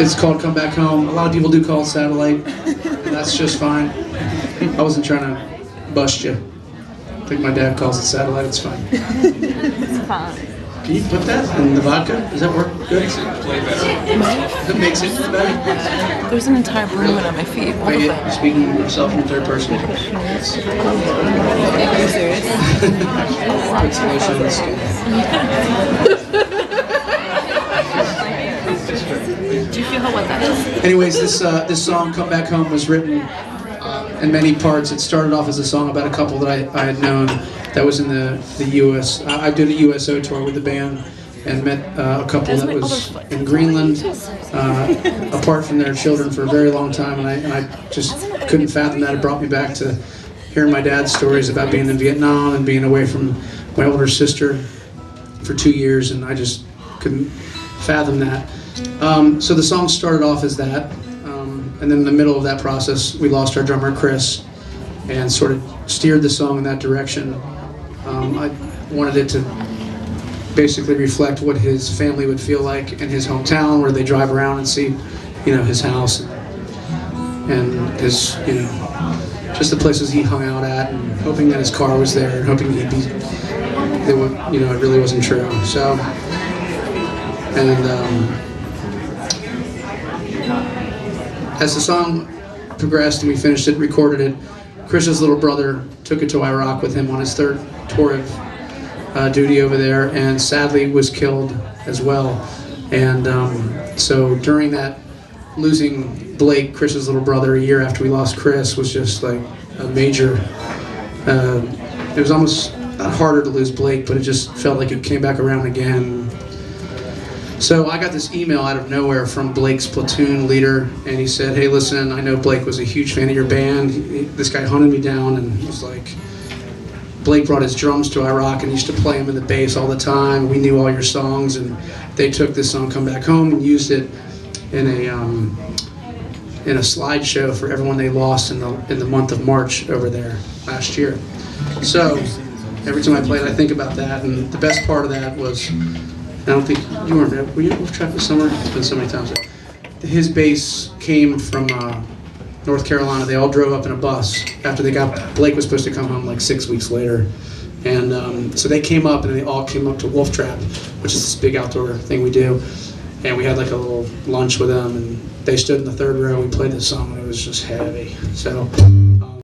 It's called Come Back Home. A lot of people do call it Satellite, and that's just fine. I wasn't trying to bust you. I think my dad calls it Satellite, it's fine. It's fine. Can you put that in the vodka? Does that work good? That makes it better? There's an entire balloon on my feet. Are you speaking of yourself in third person? Are you serious? Put some lotion on the skin. Do you feel how wet that is? Anyways, this song, Come Back Home, was written in many parts. It started off as a song about a couple that I had known that was in the U.S. I did a USO tour with the band and met a couple that was in Greenland, apart from their children for a very long time, and I just couldn't fathom that. It brought me back to hearing my dad's stories about being in Vietnam and being away from my older sister for 2 years, and I just couldn't fathom that. So the song started off as that, and then in the middle of that process, we lost our drummer, Chris, and sort of steered the song in that direction. I wanted it to basically reflect what his family would feel like in his hometown, where they drive around and see, his house and his, just the places he hung out at, and hoping that his car was there, and hoping he'd be, it really wasn't true. So, and as the song progressed and we finished it, recorded it, Chris's little brother took it to Iraq with him on his third tour of duty over there, and sadly was killed as well. And so during that, losing Blake, Chris's little brother, a year after we lost Chris, was just like a major, it was almost not harder to lose Blake, but it just felt like it came back around again. So I got this email out of nowhere from Blake's platoon leader, and he said, "Hey, listen, I know Blake was a huge fan of your band. This guy hunted me down, and he was like, Blake brought his drums to Iraq and used to play them in the bass all the time. We knew all your songs, and they took this song, Come Back Home, and used it in a slideshow for everyone they lost in the month of March over there last year." So every time I play it, I think about that, and the best part of that was, I don't think you weren't. Were you at Wolf Trap this summer? It's been so many times. His bass came from North Carolina. They all drove up in a bus after Blake was supposed to come home like 6 weeks later. And so they came up, and they all came up to Wolf Trap, which is this big outdoor thing we do. And we had like a little lunch with them, and they stood in the third row. We played this song, and it was just heavy. So.